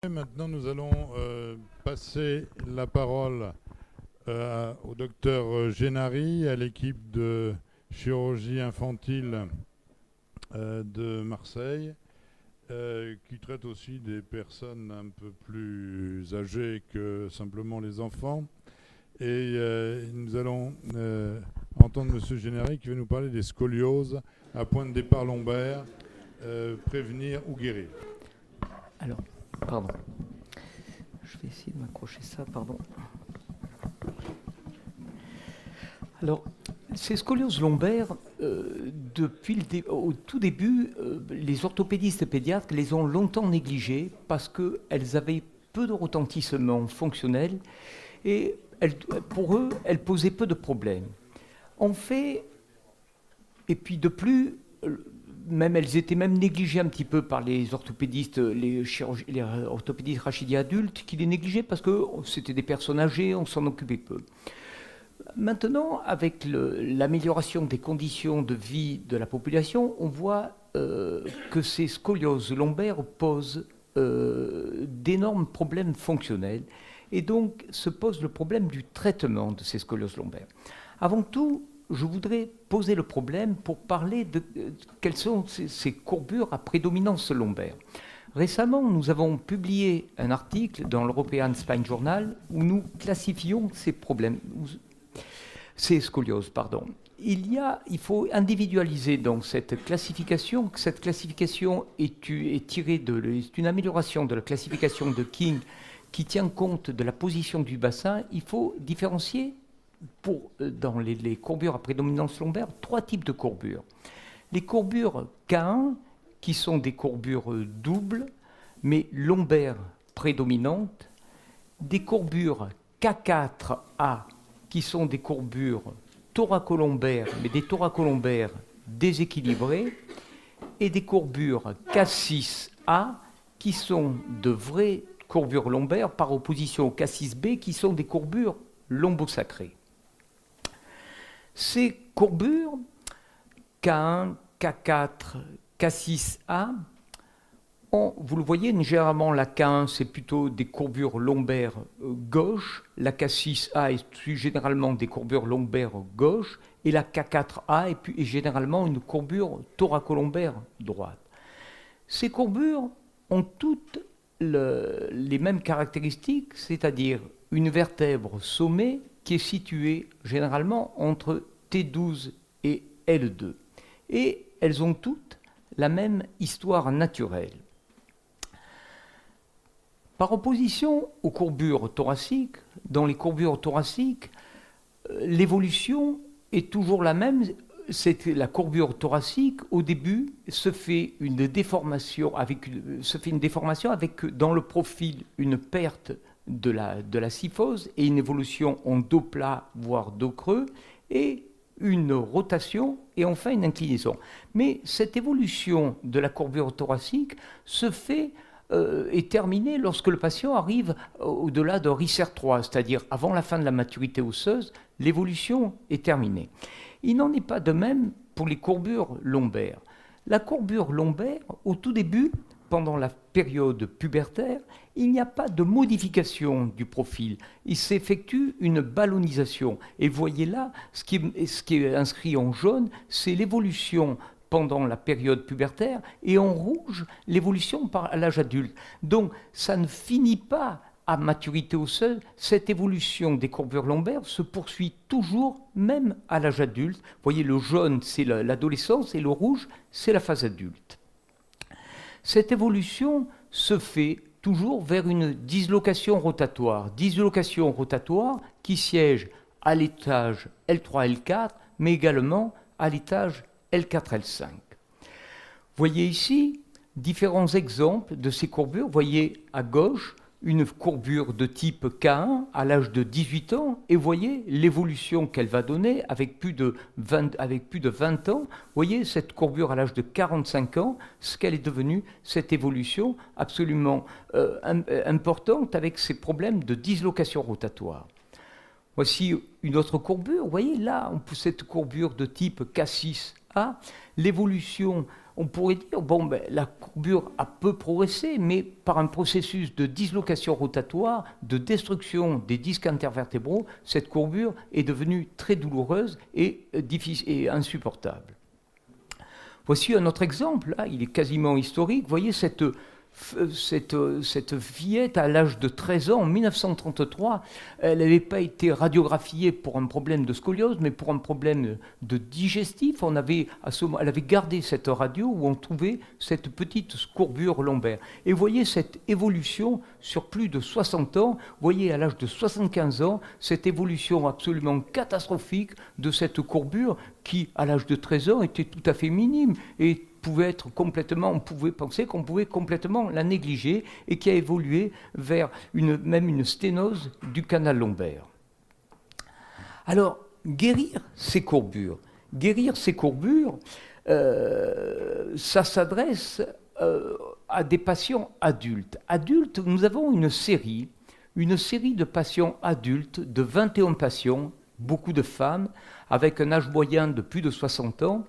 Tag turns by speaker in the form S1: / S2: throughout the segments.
S1: Maintenant, nous allons passer la parole au docteur Génary, à l'équipe de chirurgie infantile de Marseille, qui traite aussi des personnes un peu plus âgées que simplement les enfants. Et nous allons entendre M. Génary qui va nous parler des scolioses à point de départ lombaire, prévenir ou guérir.
S2: Alors, pardon. Je vais essayer de m'accrocher ça, pardon. Alors, ces scolioses lombaires, au tout début, les orthopédistes et pédiatres les ont longtemps négligées parce qu'elles avaient peu de retentissement fonctionnel et pour eux, elles posaient peu de problèmes. En fait, et puis de plus, elles étaient même négligées un petit peu par les orthopédistes, les orthopédistes rachidiens adultes, qui les négligeaient parce que c'était des personnes âgées, on s'en occupait peu. Maintenant, avec l'amélioration des conditions de vie de la population, on voit que ces scolioses lombaires posent d'énormes problèmes fonctionnels. Et donc, se pose le problème du traitement de ces scolioses lombaires. Avant tout, je voudrais poser le problème pour parler de quelles sont ces courbures à prédominance lombaire. Récemment, nous avons publié un article dans l'European Spine Journal où nous classifions ces problèmes, ces scolioses, pardon. Il faut individualiser donc cette classification. Cette classification est une amélioration de la classification de King qui tient compte de la position du bassin. Il faut différencier dans les courbures à prédominance lombaire, 3 types de courbures. Les courbures K1, qui sont des courbures doubles, mais lombaires prédominantes. Des courbures K4A, qui sont des courbures thoracolombaires, mais des thoracolombaires déséquilibrées. Et des courbures K6A, qui sont de vraies courbures lombaires, par opposition aux K6B, qui sont des courbures lombosacrées. Ces courbures, K1, K4, K6A, vous le voyez, généralement la K1 c'est plutôt des courbures lombaires gauche, la K6A est plus généralement des courbures lombaires gauche, et la K4A est généralement une courbure thoracolombaire droite. Ces courbures ont toutes les mêmes caractéristiques, c'est-à-dire une vertèbre sommet qui est située généralement entre T12 et L2. Et elles ont toutes la même histoire naturelle. Par opposition aux courbures thoraciques, dans les courbures thoraciques, l'évolution est toujours la même. C'est la courbure thoracique, au début, se fait une déformation avec dans le profil une perte de la syphose et une évolution en dos plat, voire dos creux, et une rotation et enfin une inclinaison. Mais cette évolution de la courbure thoracique se fait est terminée lorsque le patient arrive au-delà de Risser 3, c'est-à-dire avant la fin de la maturité osseuse, l'évolution est terminée. Il n'en est pas de même pour les courbures lombaires. La courbure lombaire, au tout début, pendant la période pubertaire, il n'y a pas de modification du profil. Il s'effectue une ballonisation. Et voyez là, ce qui est inscrit en jaune, c'est l'évolution pendant la période pubertaire, et en rouge, l'évolution à l'âge adulte. Donc, ça ne finit pas à maturité osseuse, cette évolution des courbures lombaires se poursuit toujours, même à l'âge adulte. Vous voyez, le jaune, c'est l'adolescence, et le rouge, c'est la phase adulte. Cette évolution se fait toujours vers une dislocation rotatoire qui siège à l'étage L3, L4, mais également à l'étage L4, L5. Voyez ici différents exemples de ces courbures. Voyez à gauche une courbure de type K1 à l'âge de 18 ans, et voyez l'évolution qu'elle va donner avec plus de 20 ans. Voyez cette courbure à l'âge de 45 ans, ce qu'elle est devenue, cette évolution absolument importante avec ces problèmes de dislocation rotatoire. Voici une autre courbure. Vous voyez là, cette courbure de type K6A, l'évolution on pourrait dire, bon, ben, la courbure a peu progressé, mais par un processus de dislocation rotatoire, de destruction des disques intervertébraux, cette courbure est devenue très douloureuse et, et insupportable. Voici un autre exemple, là, il est quasiment historique. Vous voyez cette fillette à l'âge de 13 ans, en 1933, elle n'avait pas été radiographiée pour un problème de scoliose, mais pour un problème de digestif. Elle avait gardé cette radio où on trouvait cette petite courbure lombaire. Et vous voyez cette évolution sur plus de 60 ans. Vous voyez à l'âge de 75 ans, cette évolution absolument catastrophique de cette courbure qui, à l'âge de 13 ans, était tout à fait minime et on pouvait penser qu'on pouvait complètement la négliger et qui a évolué vers même une sténose du canal lombaire. Alors, guérir ces courbures, ça s'adresse à des patients adultes. Adultes, nous avons une série de patients adultes, de 21 patients, beaucoup de femmes, avec un âge moyen de plus de 60 ans,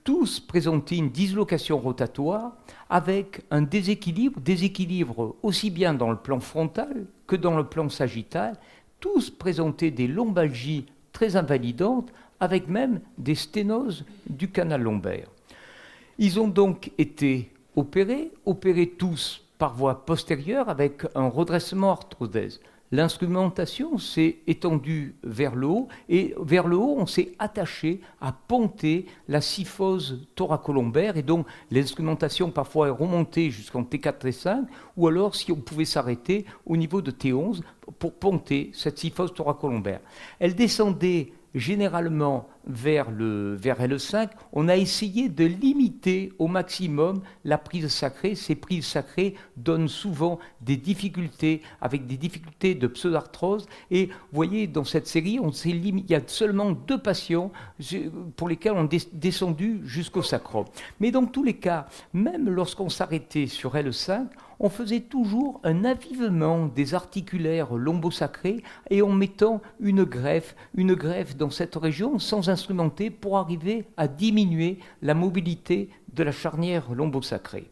S2: tous présentaient une dislocation rotatoire avec un déséquilibre aussi bien dans le plan frontal que dans le plan sagittal. Tous présentaient des lombalgies très invalidantes avec même des sténoses du canal lombaire. Ils ont donc été opérés tous par voie postérieure avec un redressement arthrodèse. L'instrumentation s'est étendue vers le haut et vers le haut, on s'est attaché à ponter la syphose thoracolombaire et donc l'instrumentation parfois est remontée jusqu'en T4, T5 ou alors si on pouvait s'arrêter au niveau de T11 pour ponter cette syphose thoracolombaire. Elle descendait généralement vers L5, on a essayé de limiter au maximum la prise sacrée. Ces prises sacrées donnent souvent des difficultés, avec des difficultés de pseudarthrose. Et vous voyez, dans cette série, il y a seulement 2 patients pour lesquels on est descendu jusqu'au sacrum. Mais dans tous les cas, même lorsqu'on s'arrêtait sur L5, on faisait toujours un avivement des articulaires lombosacrés et en mettant une greffe dans cette région sans instrumenter pour arriver à diminuer la mobilité de la charnière lombosacrée.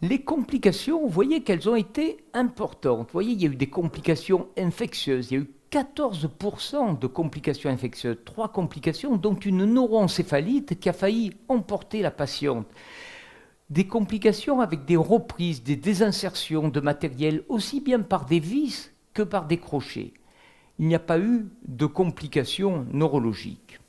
S2: Les complications, vous voyez qu'elles ont été importantes. Vous voyez, il y a eu des complications infectieuses, il y a eu 14% de complications infectieuses, 3 complications, dont une neuroencéphalite qui a failli emporter la patiente. Des complications avec des reprises, des désinsertions de matériel, aussi bien par des vis que par des crochets. Il n'y a pas eu de complications neurologiques.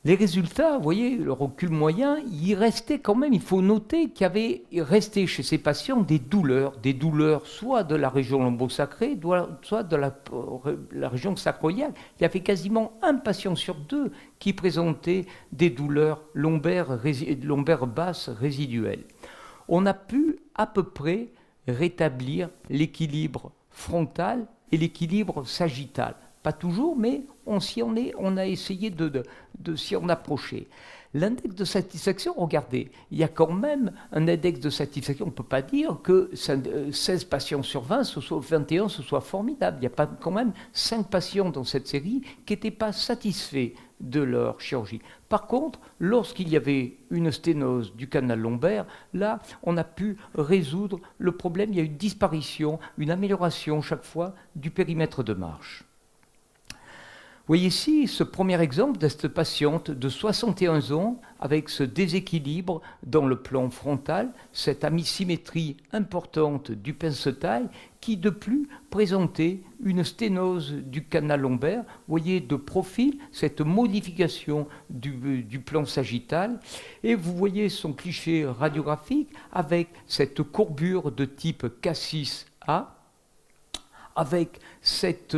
S2: Les résultats, vous voyez, le recul moyen, il restait quand même, il faut noter qu'il y avait resté chez ces patients des douleurs soit de la région lombosacrée, soit de la région sacroiliaque. Il y avait quasiment un patient sur 2 qui présentait des douleurs lombaires basses résiduelles. On a pu à peu près rétablir l'équilibre frontal et l'équilibre sagittal. Pas toujours, mais on a essayé de s'y en approcher. L'index de satisfaction, regardez, il y a quand même un index de satisfaction. On ne peut pas dire que 16 patients sur 20, 21, ce soit formidable. Il y a pas, quand même 5 patients dans cette série qui n'étaient pas satisfaits de leur chirurgie. Par contre, lorsqu'il y avait une sténose du canal lombaire, là, on a pu résoudre le problème. Il y a eu une disparition, une amélioration chaque fois du périmètre de marche. Vous voyez ici ce premier exemple de cette patiente de 61 ans avec ce déséquilibre dans le plan frontal, cette asymétrie importante du pince-taille qui de plus présentait une sténose du canal lombaire. Vous voyez de profil cette modification du plan sagittal et vous voyez son cliché radiographique avec cette courbure de type K6A avec cette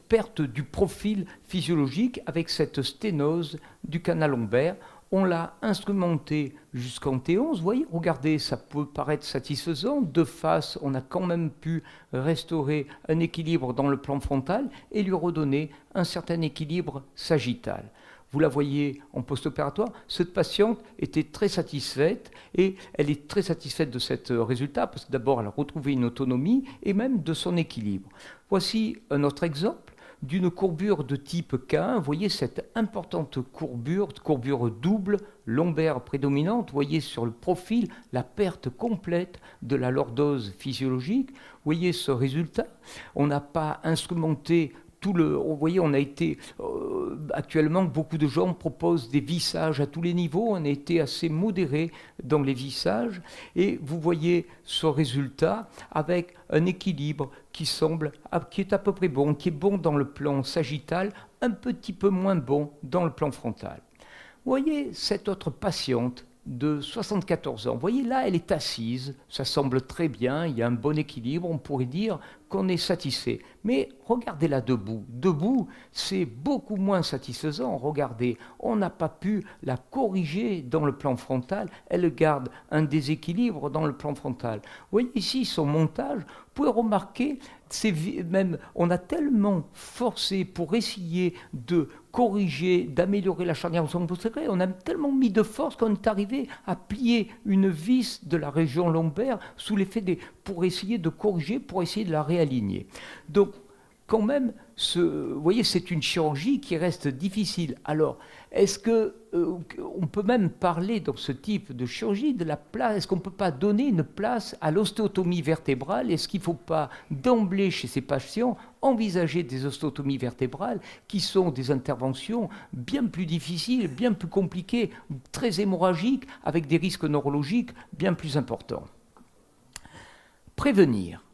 S2: perte du profil physiologique, avec cette sténose du canal lombaire. On l'a instrumenté jusqu'en T11. Vous voyez, regardez, ça peut paraître satisfaisant. De face, on a quand même pu restaurer un équilibre dans le plan frontal et lui redonner un certain équilibre sagittal. Vous la voyez en post-opératoire, cette patiente était très satisfaite et elle est très satisfaite de ce résultat parce que d'abord elle a retrouvé une autonomie et même de son équilibre. Voici un autre exemple d'une courbure de type K1. Vous voyez cette importante courbure double, lombaire prédominante. Vous voyez sur le profil la perte complète de la lordose physiologique. Vous voyez ce résultat. On n'a pas instrumenté vous voyez, on a été actuellement, beaucoup de gens proposent des vissages à tous les niveaux. On a été assez modéré dans les vissages, et vous voyez ce résultat avec un équilibre qui est à peu près bon, qui est bon dans le plan sagittal, un petit peu moins bon dans le plan frontal. Vous voyez cette autre patiente de 74 ans. Vous voyez là, elle est assise, ça semble très bien, il y a un bon équilibre, on pourrait dire qu'on est satisfait. Mais regardez-la debout. Debout, c'est beaucoup moins satisfaisant. Regardez, on n'a pas pu la corriger dans le plan frontal, elle garde un déséquilibre dans le plan frontal. Vous voyez ici son montage, vous pouvez remarquer, on a tellement forcé pour essayer de corriger, d'améliorer la charnière au sommet postérieur, on a tellement mis de force qu'on est arrivé à plier une vis de la région lombaire sous l'effet pour essayer de corriger, pour essayer de la réaligner. Donc, quand même, vous voyez, c'est une chirurgie qui reste difficile. Alors, est-ce qu'on peut même parler dans ce type de chirurgie de la place? Est-ce qu'on ne peut pas donner une place à l'ostéotomie vertébrale? Est-ce qu'il ne faut pas d'emblée chez ces patients envisager des ostéotomies vertébrales qui sont des interventions bien plus difficiles, bien plus compliquées, très hémorragiques, avec des risques neurologiques bien plus importants? Prévenir.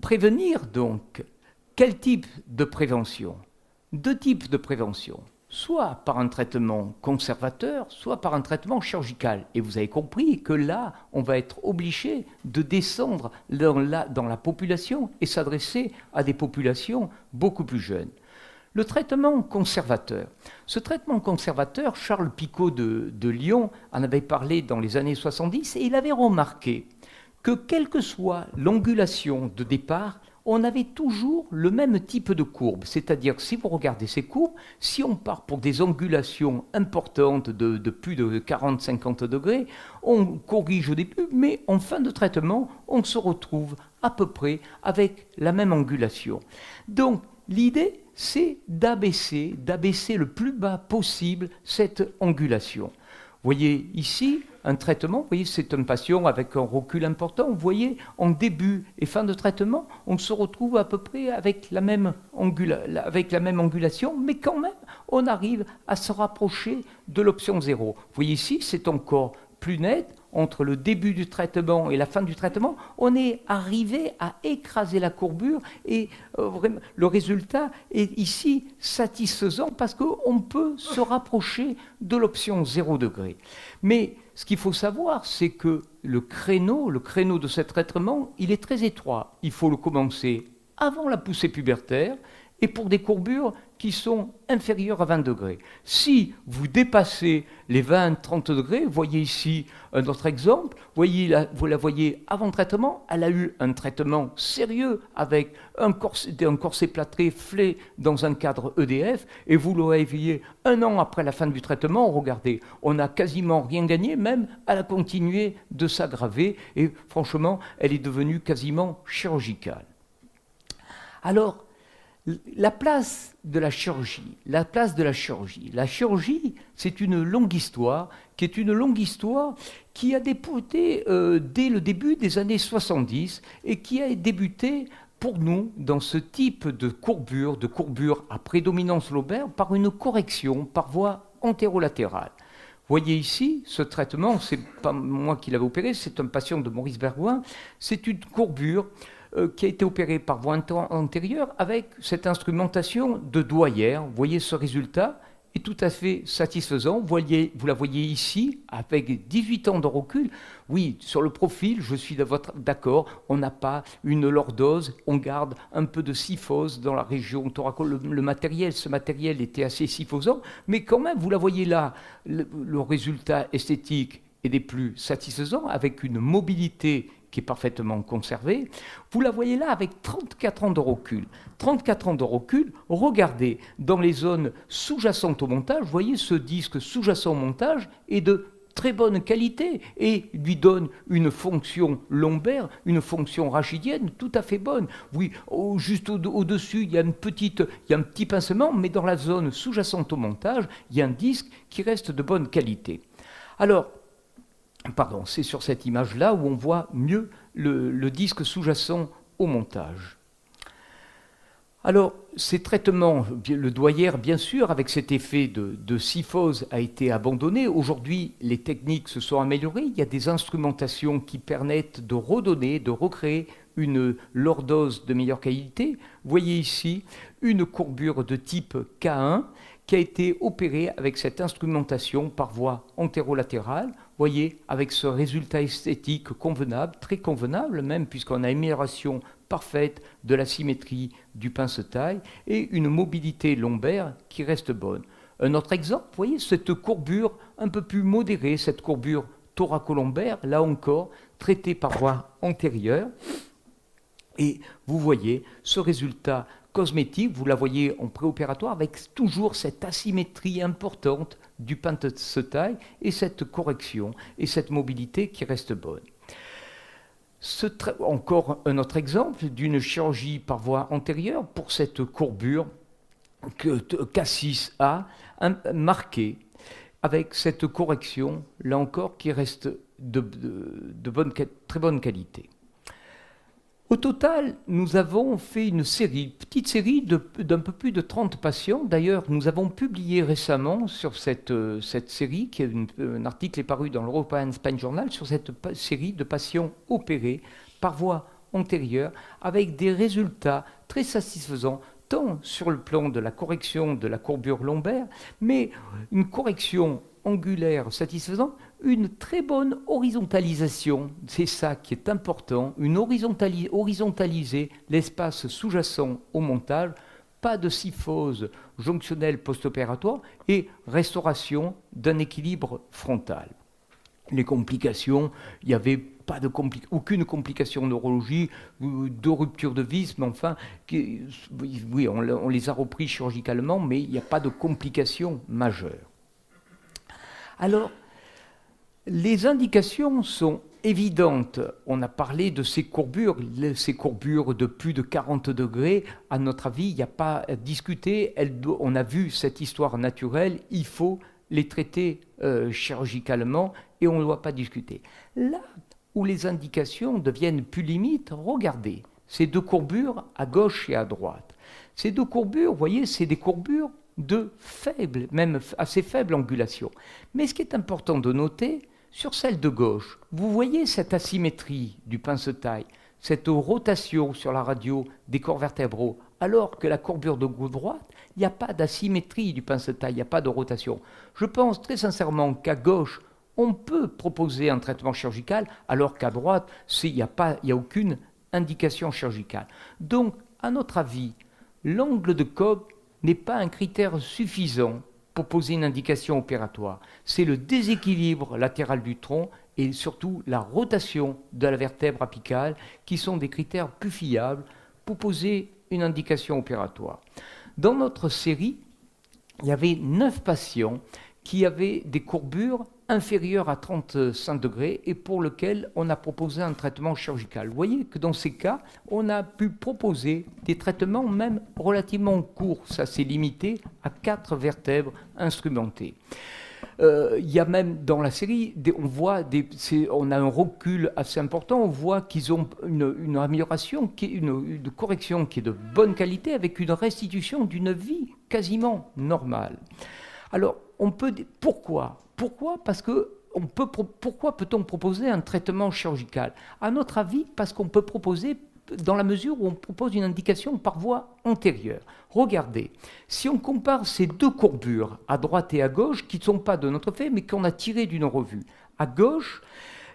S2: Prévenir, donc, quel type de prévention? Deux types de prévention. Soit par un traitement conservateur, soit par un traitement chirurgical. Et vous avez compris que là, on va être obligé de descendre dans la population et s'adresser à des populations beaucoup plus jeunes. Le traitement conservateur. Ce traitement conservateur, Charles Picot de Lyon en avait parlé dans les années 70, et il avait remarqué que quelle que soit l'angulation de départ, on avait toujours le même type de courbe. C'est-à-dire, si vous regardez ces courbes, si on part pour des angulations importantes de plus de 40-50 degrés, on corrige au début, mais en fin de traitement, on se retrouve à peu près avec la même angulation. Donc, l'idée, c'est d'abaisser le plus bas possible cette angulation. Vous voyez ici un traitement, vous voyez, c'est un patient avec un recul important. Vous voyez, en début et fin de traitement, on se retrouve à peu près avec la même angulation, mais quand même, on arrive à se rapprocher de l'option 0. Vous voyez ici, c'est encore plus net. Entre le début du traitement et la fin du traitement, on est arrivé à écraser la courbure, et vraiment, le résultat est ici satisfaisant parce qu'on peut se rapprocher de l'option 0 degré. Mais ce qu'il faut savoir, c'est que le créneau de ce traitement, il est très étroit. Il faut le commencer avant la poussée pubertaire et pour des courbures qui sont inférieures à 20 degrés. Si vous dépassez les 20-30 degrés, vous voyez ici un autre exemple, vous la voyez avant le traitement, elle a eu un traitement sérieux avec un corset plâtré flé dans un cadre EDF, et vous le voyez un an après la fin du traitement, regardez, on n'a quasiment rien gagné, même elle a continué de s'aggraver, et franchement, elle est devenue quasiment chirurgicale. Alors, la place de la chirurgie. La chirurgie, c'est une longue histoire, qui a débuté dès le début des années 70 et qui a débuté pour nous dans ce type de courbure à prédominance lobaire par une correction par voie antérolatérale. Vous voyez ici, ce traitement, c'est pas moi qui l'avais opéré, c'est un patient de Maurice Bergouin, c'est une courbure qui a été opéré par voie antérieure avec cette instrumentation de Doyer. Vous voyez, ce résultat est tout à fait satisfaisant. Vous la voyez ici, avec 18 ans de recul. Oui, sur le profil, je suis d'accord, on n'a pas une lordose, on garde un peu de syphose dans la région thoracale. Ce matériel était assez syphosant, mais quand même, vous la voyez là, le résultat esthétique est des plus satisfaisants, avec une mobilité qui est parfaitement conservée. Vous la voyez là avec 34 ans de recul. 34 ans de recul, regardez, dans les zones sous-jacentes au montage, vous voyez ce disque sous-jacent au montage est de très bonne qualité et lui donne une fonction lombaire, une fonction rachidienne tout à fait bonne. Oui, juste au-dessus, il y a un petit pincement, mais dans la zone sous-jacente au montage, il y a un disque qui reste de bonne qualité. Alors, c'est sur cette image-là où on voit mieux le disque sous-jacent au montage. Alors, ces traitements, le doyer, bien sûr, avec cet effet de syphose, a été abandonné. Aujourd'hui, les techniques se sont améliorées. Il y a des instrumentations qui permettent de redonner, de recréer une lordose de meilleure qualité. Vous voyez ici une courbure de type K1 qui a été opérée avec cette instrumentation par voie antérolatérale. Vous voyez, avec ce résultat esthétique convenable, très convenable même, puisqu'on a amélioration parfaite de la symétrie du pince-taille et une mobilité lombaire qui reste bonne. Un autre exemple, vous voyez cette courbure un peu plus modérée, cette courbure thoracolombaire, là encore, traitée par voie antérieure. Et vous voyez ce résultat cosmétique, vous la voyez en préopératoire, avec toujours cette asymétrie importante du pince-taille et cette correction et cette mobilité qui reste bonne. Encore un autre exemple d'une chirurgie par voie antérieure pour cette courbure K6A marquée avec cette correction, là encore, qui reste de très bonne qualité. Au total, nous avons fait une petite série d'un peu plus de 30 patients. D'ailleurs, nous avons publié récemment sur cette série, un article est paru dans l'European Spine Journal, sur cette série de patients opérés par voie antérieure, avec des résultats très satisfaisants, tant sur le plan de la correction de la courbure lombaire, mais une correction angulaire satisfaisante, une très bonne horizontalisation, c'est ça qui est important, horizontaliser l'espace sous-jacent au montage, pas de syphose jonctionnelle post-opératoire et restauration d'un équilibre frontal. Les complications, il n'y avait aucune complication neurologique, de rupture de vis, mais enfin, oui, on les a repris chirurgicalement, mais il n'y a pas de complications majeures. Alors, les indications sont évidentes. On a parlé de ces courbures de plus de 40 degrés. À notre avis, il n'y a pas à discuter. On a vu cette histoire naturelle. Il faut les traiter chirurgicalement et on ne doit pas discuter. Là où les indications deviennent plus limites, regardez, ces deux courbures à gauche et à droite. Ces deux courbures, vous voyez, c'est des courbures de faible, même assez faible angulation. Mais ce qui est important de noter, sur celle de gauche, vous voyez cette asymétrie du pince-taille, cette rotation sur la radio des corps vertébraux, alors que la courbure de droite, il n'y a pas d'asymétrie du pince-taille, il n'y a pas de rotation. Je pense très sincèrement qu'à gauche, on peut proposer un traitement chirurgical, alors qu'à droite, il n'y a aucune indication chirurgicale. Donc, à notre avis, l'angle de Cobb n'est pas un critère suffisant pour poser une indication opératoire. C'est le déséquilibre latéral du tronc et surtout la rotation de la vertèbre apicale qui sont des critères plus fiables pour poser une indication opératoire. Dans notre série, il y avait 9 patients qui avaient des courbures inférieures à 35 degrés et pour lesquels on a proposé un traitement chirurgical. Vous voyez que dans ces cas, on a pu proposer des traitements même relativement courts. Ça s'est limité à 4 vertèbres instrumentées. Il y a même dans la série, on a un recul assez important, on voit qu'ils ont une amélioration, une correction qui est de bonne qualité avec une restitution d'une vie quasiment normale. Alors, pourquoi ? Parce que pourquoi peut-on proposer un traitement chirurgical ? À notre avis, parce qu'on peut proposer, dans la mesure où on propose une indication par voie antérieure. Regardez, si on compare ces deux courbures, à droite et à gauche, qui ne sont pas de notre fait, mais qu'on a tirées d'une revue. À gauche,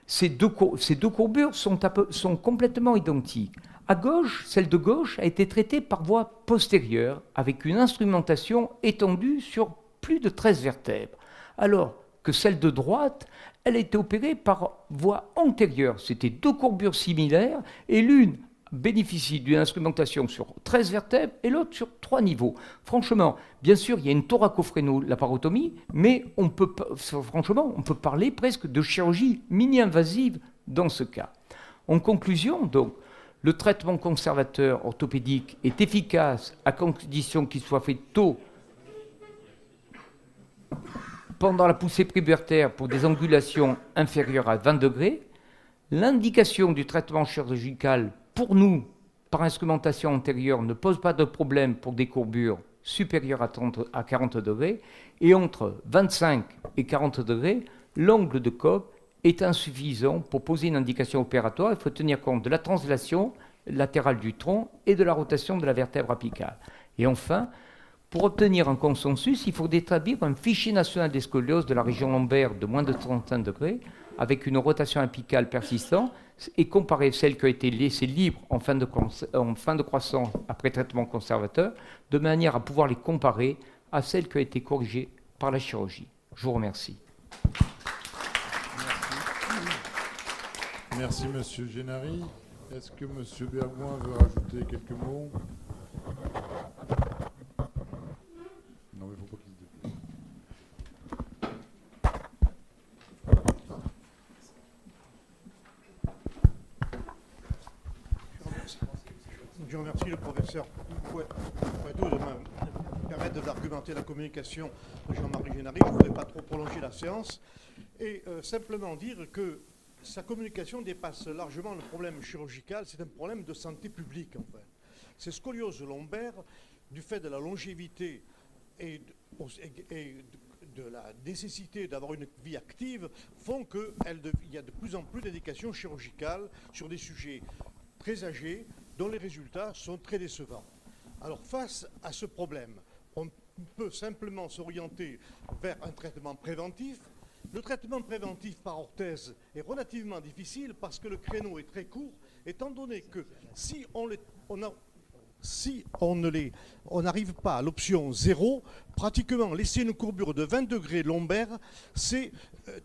S2: ces deux courbures sont complètement identiques. À gauche, celle de gauche a été traitée par voie postérieure, avec une instrumentation étendue sur plus de 13 vertèbres. Alors que celle de droite, elle a été opérée par voie antérieure. C'était deux courbures similaires, et l'une bénéficie d'une instrumentation sur 13 vertèbres et l'autre sur 3 niveaux. Franchement, bien sûr, il y a une thoracophrénolaparotomie, mais on peut parler presque de chirurgie mini-invasive dans ce cas. En conclusion, donc, le traitement conservateur orthopédique est efficace à condition qu'il soit fait tôt pendant la poussée prépubertaire pour des angulations inférieures à 20 degrés. L'indication du traitement chirurgical, pour nous, par instrumentation antérieure, ne pose pas de problème pour des courbures supérieures à 40 degrés. Et entre 25 et 40 degrés, l'angle de Cobb est insuffisant pour poser une indication opératoire. Il faut tenir compte de la translation latérale du tronc et de la rotation de la vertèbre apicale. Et enfin, pour obtenir un consensus, il faut établir un fichier national des scolioses de la région lombaire de moins de 35 degrés avec une rotation apicale persistante et comparer celle qui a été laissée libre en fin de croissance après traitement conservateur, de manière à pouvoir les comparer à celle qui a été corrigée par la chirurgie. Je vous remercie.
S1: Merci, Monsieur Génary. Est-ce que Monsieur Bergouin veut rajouter quelques mots? Non, mais il ne faut pas qu'il se dépêche.
S3: Je remercie le professeur Fouetteau de me permettre d'argumenter la communication de Jean-Marie Génary. Je ne voudrais pas trop prolonger la séance et simplement dire que sa communication dépasse largement le problème chirurgical. C'est un problème de santé publique, en fait. Ces scolioses lombaires, du fait de la longévité et de la nécessité d'avoir une vie active, font qu'il y a de plus en plus d'indications chirurgicales sur des sujets très âgés dont les résultats sont très décevants. Alors face à ce problème, on peut simplement s'orienter vers un traitement préventif. Le traitement préventif par orthèse est relativement difficile parce que le créneau est très court, étant donné que si on n'arrive pas à l'option 0, pratiquement laisser une courbure de 20 degrés lombaire, c'est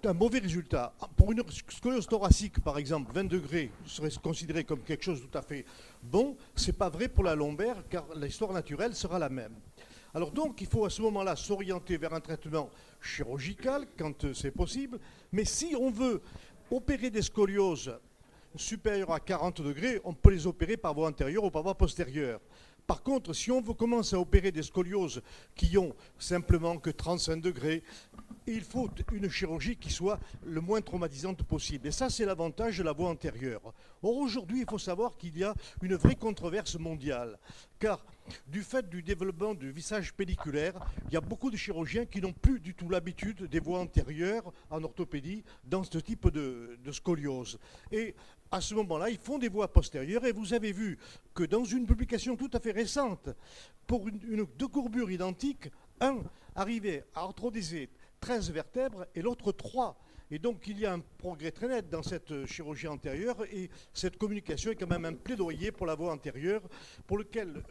S3: un mauvais résultat. Pour une scoliose thoracique, par exemple, 20 degrés serait considéré comme quelque chose de tout à fait bon. Ce n'est pas vrai pour la lombaire, car l'histoire naturelle sera la même. Alors donc, il faut à ce moment-là s'orienter vers un traitement chirurgical, quand c'est possible. Mais si on veut opérer des scolioses supérieures à 40 degrés, on peut les opérer par voie antérieure ou par voie postérieure. Par contre, si on veut commencer à opérer des scolioses qui ont simplement que 35 degrés, il faut une chirurgie qui soit le moins traumatisante possible. Et ça, c'est l'avantage de la voie antérieure. Or, aujourd'hui, il faut savoir qu'il y a une vraie controverse mondiale. Car, du fait du développement du vissage pelliculaire, il y a beaucoup de chirurgiens qui n'ont plus du tout l'habitude des voies antérieures en orthopédie dans ce type de scoliose. Et à ce moment-là, ils font des voies postérieures. Et vous avez vu que dans une publication tout à fait récente, pour deux courbures identiques, un arrivait à arthrodeser 13 vertèbres et l'autre 3. Et donc il y a un progrès très net dans cette chirurgie antérieure et cette communication est quand même un plaidoyer pour la voie antérieure pour lequel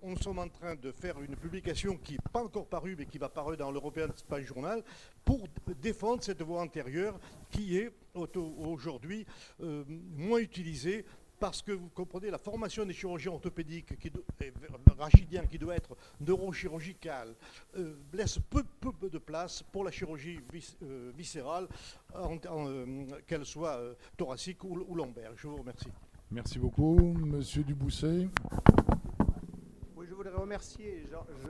S3: on est en train de faire une publication qui n'est pas encore parue mais qui va paraître dans l'European Spine Journal pour défendre cette voie antérieure qui est aujourd'hui moins utilisée parce que vous comprenez, la formation des chirurgiens orthopédiques, rachidiens, qui doit être neurochirurgicale, laisse peu de place pour la chirurgie viscérale, qu'elle soit thoracique ou lombaire. Je vous remercie.
S1: Merci beaucoup. Monsieur Dubousset.
S4: Oui, je voudrais remercier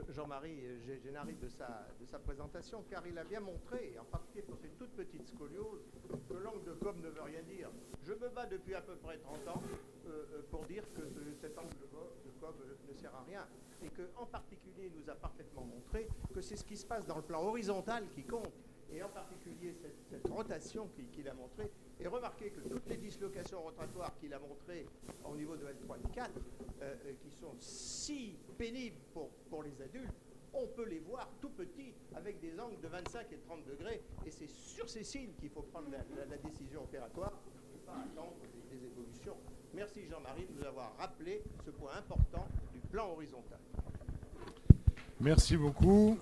S4: Jean-Marie Génary de sa présentation, car il a bien montré, en particulier pour ces toutes petites scolioses, que l'angle de Cobb ne veut rien dire. Je me bats depuis à peu près 30 ans pour dire que cet angle de Cobb ne sert à rien. Et qu'en particulier, il nous a parfaitement montré que c'est ce qui se passe dans le plan horizontal qui compte. Et en particulier cette rotation qu'il a montrée. Et remarquez que toutes les dislocations rotatoires qu'il a montrées au niveau de L3 et 4, qui sont si pénibles pour les adultes, on peut les voir tout petits avec des angles de 25 et 30 degrés. Et c'est sur ces signes qu'il faut prendre la décision opératoire et pas attendre des évolutions. Merci Jean-Marie de nous avoir rappelé ce point important du plan horizontal.
S1: Merci beaucoup.